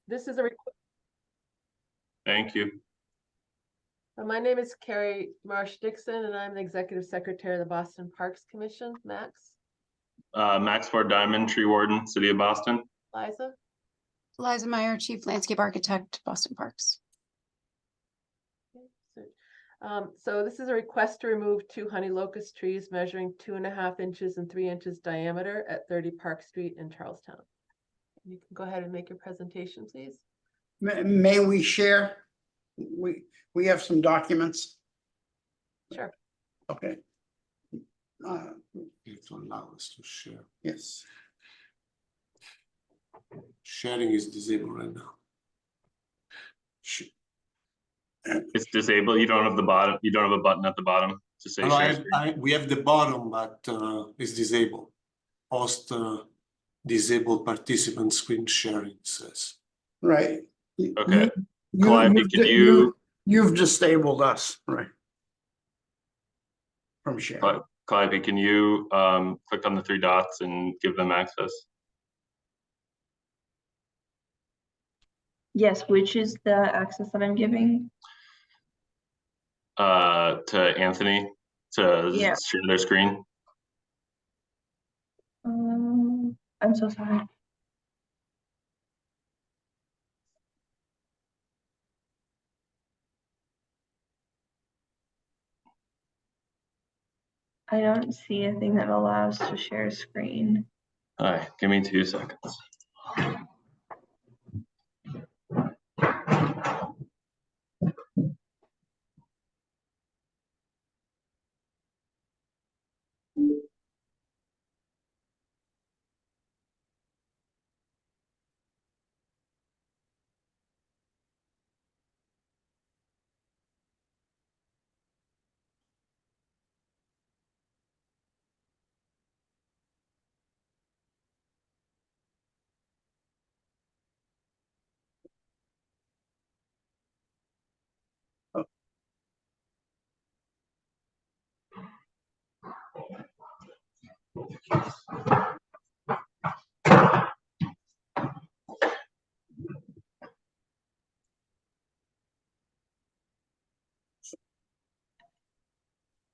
This is a request. Thank you. My name is Carrie Marsh-Dixon, and I'm the Executive Secretary of the Boston Parks Commission. Max? Max Ford Diamond, Tree Warden, City of Boston. Liza? Liza Meyer, Chief Landscape Architect, Boston Parks. So this is a request to remove 2 honey locust trees measuring 2.5 inches and 3 inches diameter at 30 Park Street in Charlestown. You can go ahead and make your presentation, please. May we share? We have some documents. Sure. Okay. It allows us to share. Yes. Sharing is disabled right now. It's disabled. You don't have the bottom. You don't have a button at the bottom to say share screen. We have the bottom, but it's disabled. Host disabled participant screen sharing says. Right. Okay. You've disabled us, right? From sharing. Calliope, can you click on the 3 dots and give them access? Yes, which is the access that I'm giving? To Anthony to share their screen. I'm so sorry. I don't see a thing that allows to share screen. All right, give me 2 seconds.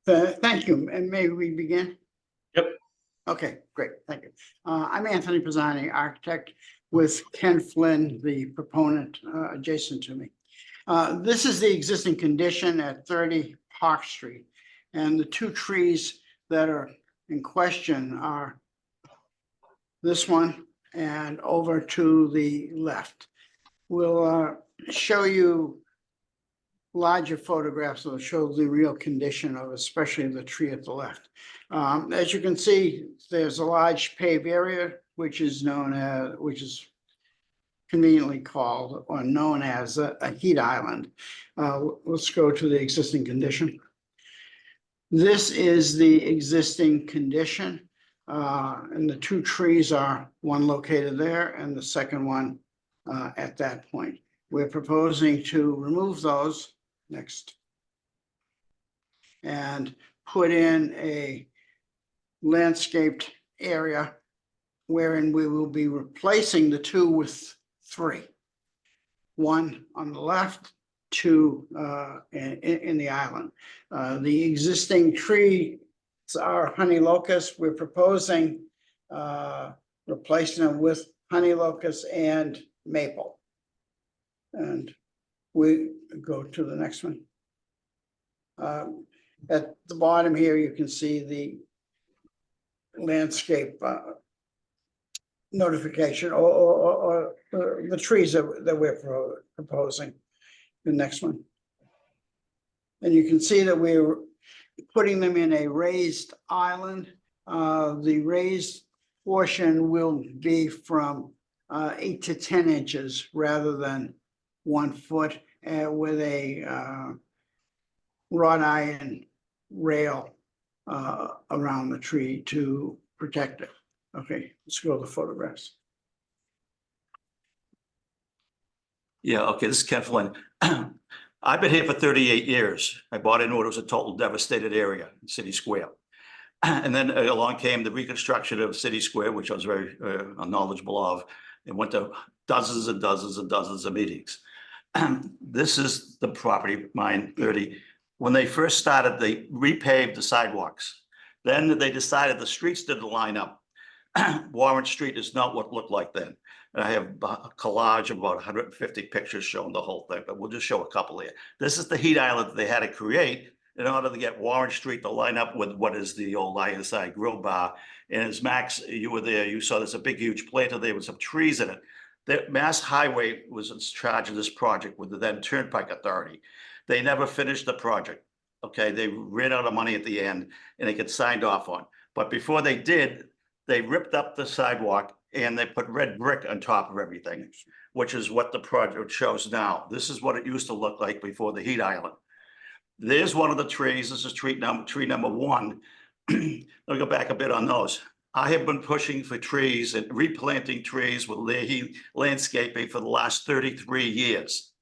Thank you. And may we begin? Yep. Okay, great. Thank you. I'm Anthony Pisani, architect, with Ken Flynn, the proponent adjacent to me. This is the existing condition at 30 Park Street. And the 2 trees that are in question are this one and over to the left. We'll show you larger photographs that will show the real condition of especially the tree at the left. As you can see, there's a large paved area, which is conveniently called or known as a heat island. Let's go to the existing condition. This is the existing condition, and the 2 trees are one located there and the second one at that point. We're proposing to remove those next and put in a landscaped area wherein we will be replacing the 2 with 3. 1 on the left, 2 in the island. The existing trees are honey locust. We're proposing replacing them with honey locust and maple. And we go to the next one. At the bottom here, you can see the landscape notification or the trees that we're proposing. The next one. And you can see that we're putting them in a raised island. The raised portion will be from 8 to 10 inches rather than 1 foot, with a wrought iron rail around the tree to protect it. Okay, let's go to the photographs. Yeah, okay, this is Ken Flynn. I've been here for 38 years. I bought into it was a total devastated area in City Square. And then along came the reconstruction of City Square, which I was very knowledgeable of. and went to dozens and dozens and dozens of meetings. This is the property, mine 30. When they first started, they repaved the sidewalks. Then they decided the streets didn't line up. Warren Street is not what it looked like then. And I have a collage of about 150 pictures showing the whole thing, but we'll just show a couple here. This is the heat island that they had to create in order to get Warren Street to line up with what is the old ISI grill bar. And as Max, you were there, you saw there's a big, huge planter there with some trees in it. The Mass Highway was in charge of this project with the then Turnpike Authority. They never finished the project. Okay, they ran out of money at the end and they got signed off on. But before they did, they ripped up the sidewalk and they put red brick on top of everything, which is what the project shows now. This is what it used to look like before the heat island. There's one of the trees. This is tree number 1. Let me go back a bit on those. I have been pushing for trees and replanting trees with Leahy landscaping for the last 33 years.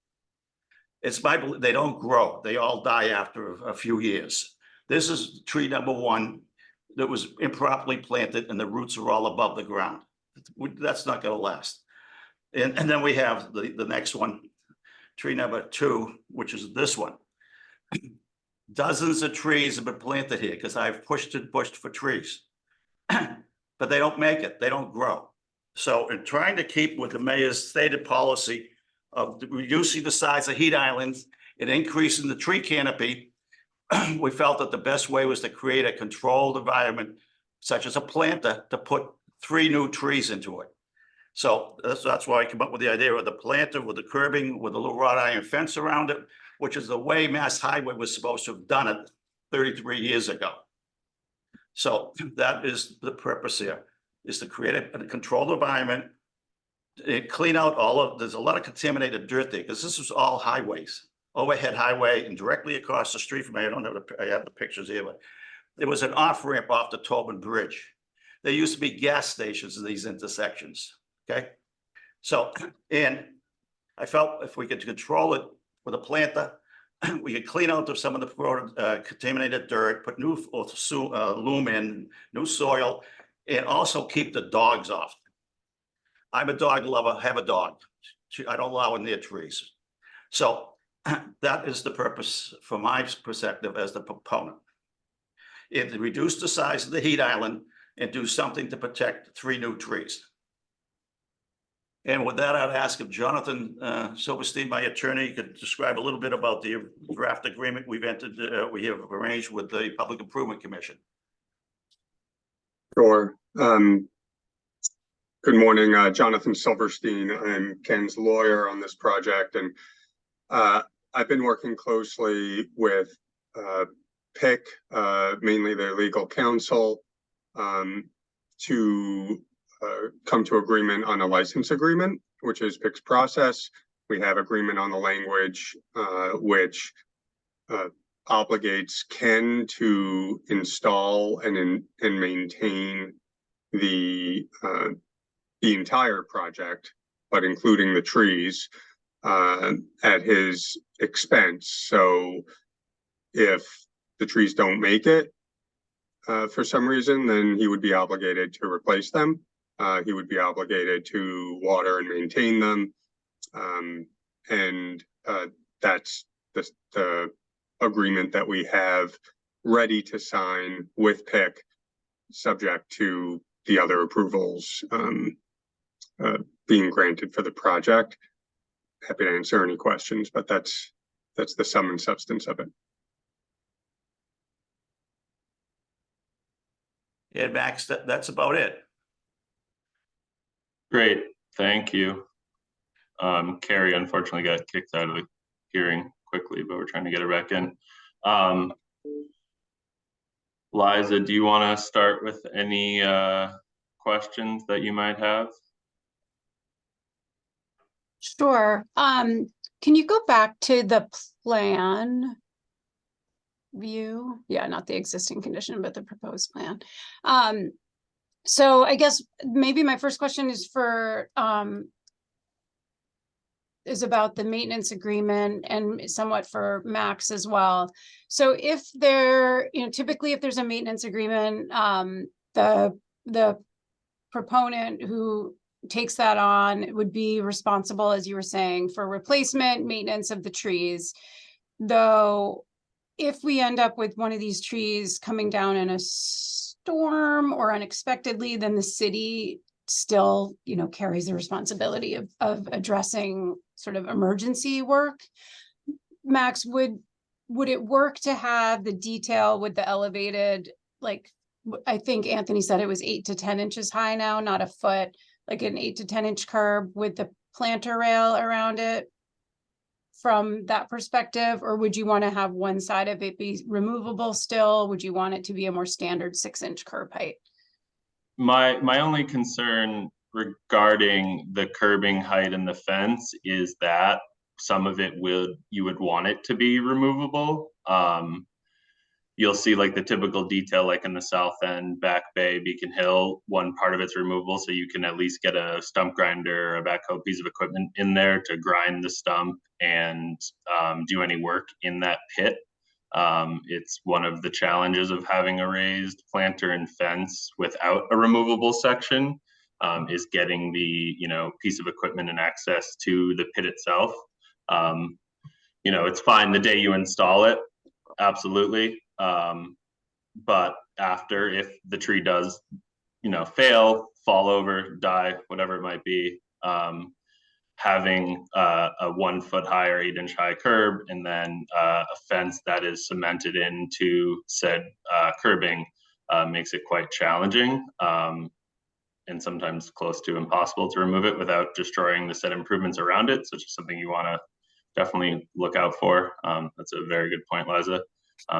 It's my belief they don't grow. They all die after a few years. This is tree number 1 that was improperly planted and the roots are all above the ground. That's not going to last. And then we have the next one, tree number 2, which is this one. Dozens of trees have been planted here because I've pushed for trees. But they don't make it, they don't grow. So in trying to keep with the mayor's stated policy of reducing the size of heat islands and increasing the tree canopy, we felt that the best way was to create a controlled environment, such as a planter, to put 3 new trees into it. So that's why I came up with the idea of the planter with the curbing, with a little wrought iron fence around it, which is the way Mass Highway was supposed to have done it 33 years ago. So that is the purpose here, is to create a controlled environment, clean out there's a lot of contaminated dirt there, because this is all highways, overhead highway, and directly across the street from me, I have the pictures here, but there was an off ramp off the Tobin Bridge. There used to be gas stations in these intersections, okay? So, and I felt if we could control it with a planter, we could clean out some of the contaminated dirt, put new loam in, new soil, and also keep the dogs off. I'm a dog lover, have a dog. I don't allow it near trees. So that is the purpose from my perspective as the proponent. Is to reduce the size of the heat island and do something to protect 3 new trees. And with that, I'd ask if Jonathan Silverstein, my attorney, could describe a little bit about the draft agreement we have arranged with the Public Improvement Commission. Sure. Good morning, Jonathan Silverstein. I'm Ken's lawyer on this project, and I've been working closely with PIC, mainly their legal counsel, to come to agreement on a license agreement, which is PIC's process. We have agreement on the language, which obligates Ken to install and maintain the entire project, but including the trees, at his expense. So if the trees don't make it for some reason, then he would be obligated to replace them. He would be obligated to water and maintain them. And that's the agreement that we have ready to sign with PIC, subject to the other approvals being granted for the project. Happy to answer any questions, but that's the sum and substance of it. Yeah, Max, that's about it. Great, thank you. Carrie unfortunately got kicked out of the hearing quickly, but we're trying to get her back in. Liza, do you want to start with any questions that you might have? Sure. Can you go back to the plan view? Yeah, not the existing condition, but the proposed plan. So I guess maybe my first question is is about the maintenance agreement and somewhat for Max as well. So if there, typically if there's a maintenance agreement, the proponent who takes that on, would be responsible, as you were saying, for replacement, maintenance of the trees. Though, if we end up with one of these trees coming down in a storm or unexpectedly, then the city still, you know, carries the responsibility of addressing sort of emergency work. Max, would it work to have the detail with the elevated, like, I think Anthony said it was 8 to 10 inches high now, not a foot, like an 8 to 10 inch curb with the planter rail around it from that perspective? Or would you want to have one side of it be removable still? Would you want it to be a more standard 6-inch curb height? My only concern regarding the curbing height and the fence is that some of it you would want it to be removable. You'll see like the typical detail, like in the south end, Back Bay, Beacon Hill, one part of it's removable, so you can at least get a stump grinder, a backhoe piece of equipment in there to grind the stump and do any work in that pit. It's one of the challenges of having a raised planter and fence without a removable section, is getting the, you know, piece of equipment and access to the pit itself. You know, it's fine the day you install it, absolutely. But after, if the tree does, you know, fail, fall over, die, whatever it might be, having a 1 foot high or 8 inch high curb and then a fence that is cemented into said curbing makes it quite challenging, and sometimes close to impossible to remove it without destroying the set improvements around it. So it's just something you want to definitely look out for. That's a very good point, Liza.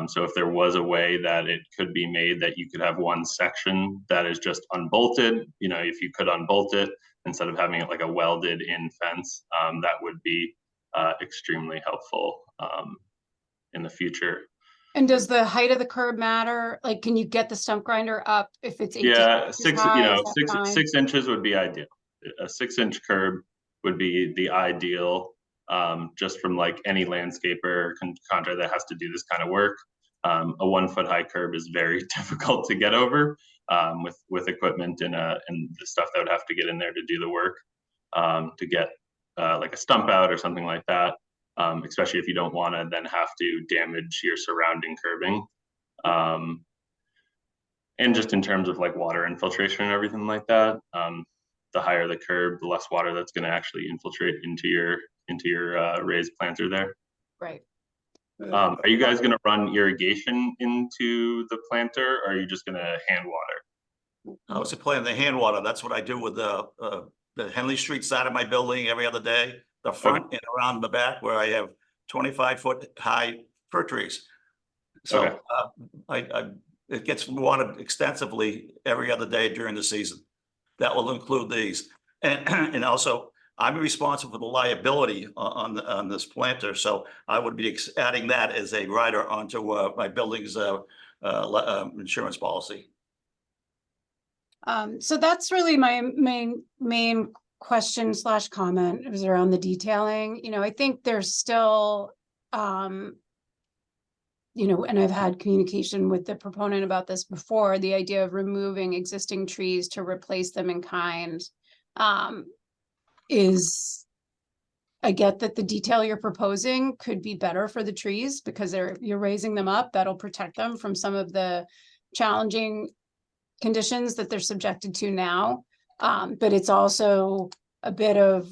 So if there was a way that it could be made that you could have one section that is just unbolted, you know, if you could unbolt it instead of having it like a welded in fence, that would be extremely helpful in the future. And does the height of the curb matter? Like, can you get the stump grinder up if it's 8 Yeah, inches 6, high? you know, Is that fine? 6 inches would be ideal. A 6-inch curb would be the ideal, just from like any landscaper contractor that has to do this kind of work. A 1 foot high curb is very difficult to get over with equipment and the stuff that would have to get in there to do the work, to get like a stump out or something like that, especially if you don't want to then have to damage your surrounding curbing. And just in terms of like water infiltration and everything like that, the higher the curb, the less water that's going to actually infiltrate into your raised planter there. Right. Are you guys going to run irrigation into the planter, or are you just going to hand water? I was playing the hand water. That's what I do with the Henley Street side of my building every other day, the front and around the back where I have 25-foot high fir trees. So it gets watered extensively every other day during the season. That will include these. And also I'm responsible for the liability on this planter. So I would be adding that as a rider onto my building's insurance policy. So that's really my main question / comment. It was around the detailing. You know, I think there's still, you know, and I've had communication with the proponent about this before, the idea of removing existing trees to replace them in kind, is, I get that the detail you're proposing could be better for the trees because you're raising them up. That'll protect them from some of the challenging conditions that they're subjected to now. But it's also a bit of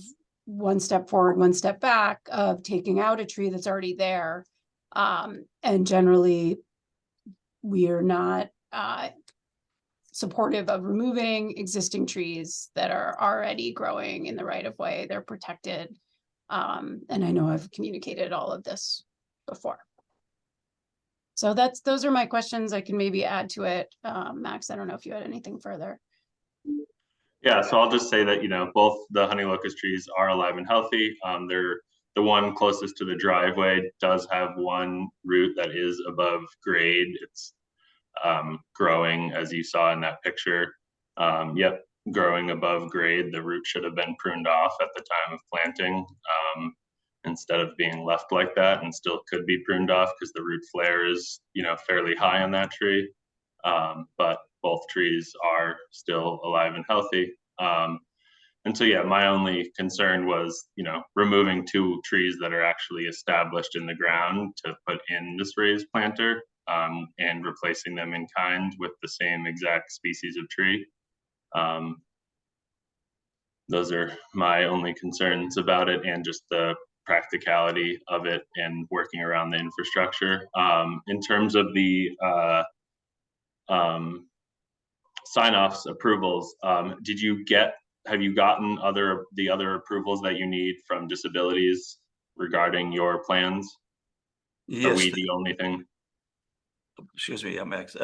one step forward, one step back of taking out a tree that's already there. And generally, we are not supportive of removing existing trees that are already growing in the right of way. They're protected. And I know I've communicated all of this before. So those are my questions. I can maybe add to it. Max, I don't know if you had anything further. Yeah, so I'll just say that, you know, both the honey locust trees are alive and healthy. They're the one closest to the driveway does have one root that is above grade. It's growing, as you saw in that picture. Yep, growing above grade. The root should have been pruned off at the time of planting, instead of being left like that, and still could be pruned off because the root flare is, you know, fairly high on that tree. But both trees are still alive and healthy. And so, yeah, my only concern was, you know, removing 2 trees that are actually established in the ground to put in this raised planter, and replacing them in kind with the same exact species of tree. Those are my only concerns about it, and just the practicality of it and working around the infrastructure. In terms of the sign-offs, approvals, have you gotten the other approvals that you need from disabilities regarding your plans? Are Yes, we the only thing? excuse me,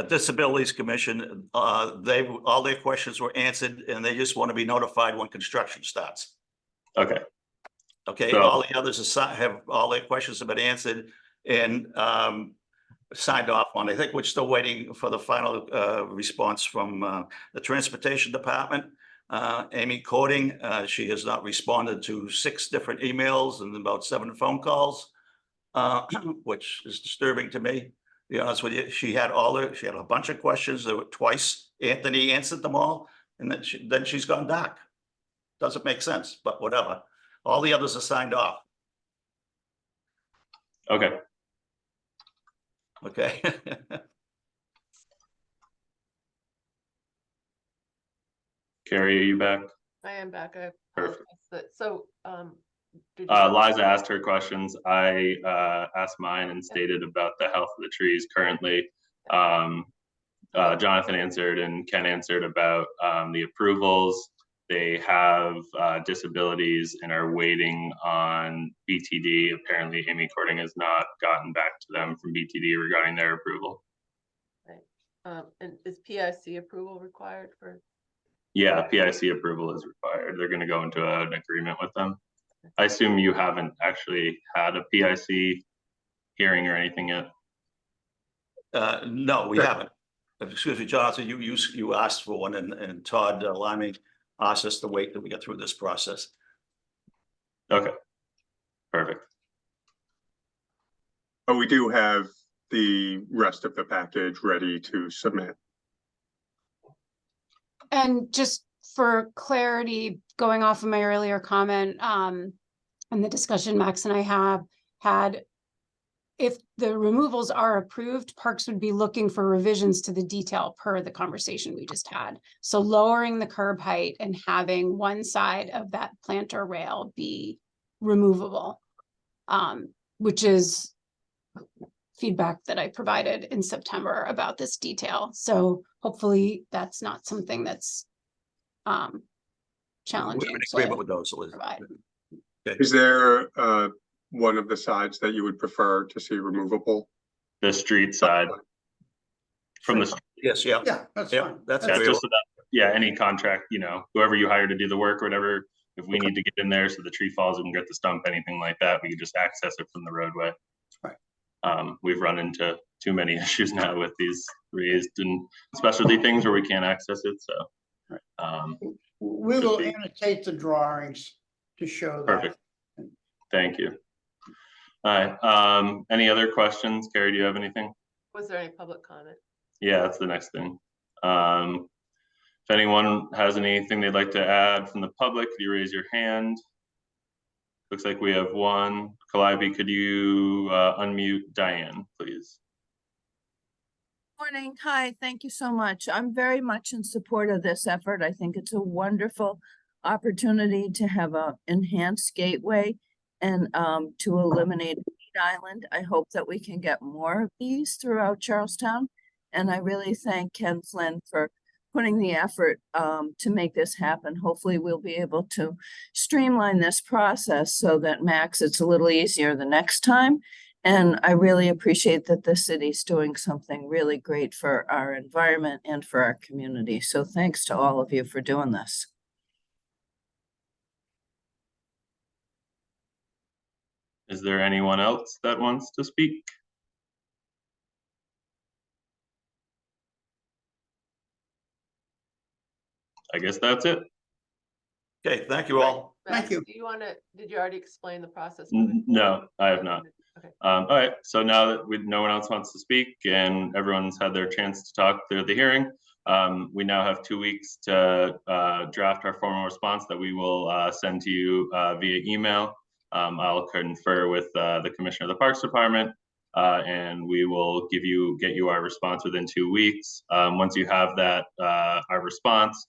Disabilities Commission, all their questions were answered, and they just want to be notified when construction starts. Okay, Okay, So- all the others have, all their questions have been answered and signed off on. I think we're still waiting for the final response from the Transportation Department. Amy Cording, she has not responded to 6 different emails and about 7 phone calls, which is disturbing to me. To be honest with you, she had a bunch of questions. There were twice. Anthony answered them all, and then she's gone dark. Doesn't make sense, but whatever. All the others are signed off. okay. Okay. Carrie, are you back? I am back. I Perfect. apologize. So, did you- Liza asked her questions. I asked mine and stated about the health of the trees currently. Jonathan answered and Ken answered about the approvals. They have disabilities and are waiting on BTD. Apparently, Amy Cording has not gotten back to them from BTD regarding their approval. and is PIC approval required for? Yeah, PIC approval is required. They're going to go into an agreement with them. I assume you haven't actually had a PIC hearing or anything yet. No, we haven't. Excuse me, Jonathan, you asked for one, and Todd Liming asked us to wait till we get through this process. Okay, perfect. But we do have the rest of the package ready to submit. And just for clarity, going off of my earlier comment, and the discussion Max and I have had, if the removals are approved, Parks would be looking for revisions to the detail per the conversation we just had. So lowering the curb height and having one side of that planter rail be removable, which is feedback that I provided in September about this detail. So hopefully that's not something that's challenging. We're in to agreement with those, Elizabeth. provide. Is there one of the sides that you would prefer to see removable? The street side from the, Yes, yeah. Yeah, that's Yeah, fine. that's yeah, agreeable. just so that, yeah, any contract, you know, whoever you hire to do the work or whatever, if we need to get in there so the tree falls and get the stump, anything like that, we can just access it from the roadway. Right. We've run into too many issues now with these raised and specialty things where we can't access it, so. We will annotate the drawings to show that. Perfect. Thank you. All right, any other questions? Carrie, do you have anything? Was there any public comment? Yeah, that's the next thing. If anyone has anything they'd like to add from the public, could you raise your hand? Looks like we have one. Calliope, could you unmute Diane, please? Morning. Hi, thank you so much. I'm very much in support of this effort. I think it's a wonderful opportunity to have a enhanced gateway and to eliminate Reed Island. I hope that we can get more of these throughout Charlestown. And I really thank Ken Flynn for putting the effort to make this happen. Hopefully we'll be able to streamline this process so that Max, it's a little easier the next time. And I really appreciate that the city's doing something really great for our environment and for our community. So thanks to all of you for doing this. Is there anyone else that wants to speak? I guess that's it. Okay, thank you all. Thank Max, you. Do you want to, did you already explain the process? No, I have not. Okay. All right, so now that no one else wants to speak and everyone's had their chance to talk through the hearing, We now have 2 weeks to draft our formal response that we will send to you via email. I'll confer with the Commissioner of the Parks Department, and we will get you our response within 2 weeks. Once you have that, our response,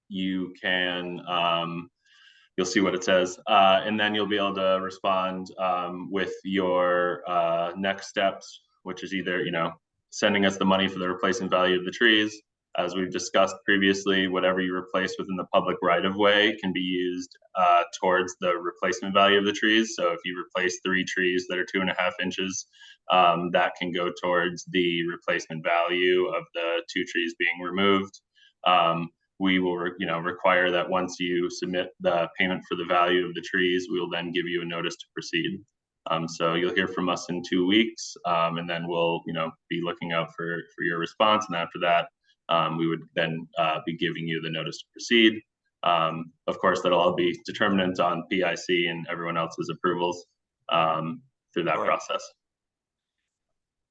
you can, you'll see what it says, and then you'll be able to respond with your next steps, which is either, sending us the money for the replacement value of the trees. As we've discussed previously, whatever you replace within the public right-of-way can be used towards the replacement value of the trees. So if you replace 3 trees that are 2.5 inches, that can go towards the replacement value of the 2 trees being removed. We will, require that once you submit the payment for the value of the trees, we will then give you a notice to proceed. So you'll hear from us in 2 weeks, and then we'll, be looking out for your response. And after that, we would then be giving you the notice to proceed. Of course, that'll all be determinant on PIC and everyone else's approvals through that process.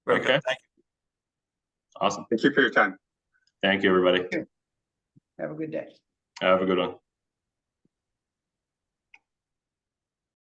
Very Okay. good. Thank you. Awesome. Thank you for your time. Thank you, everybody. Have a good day. Have a good one.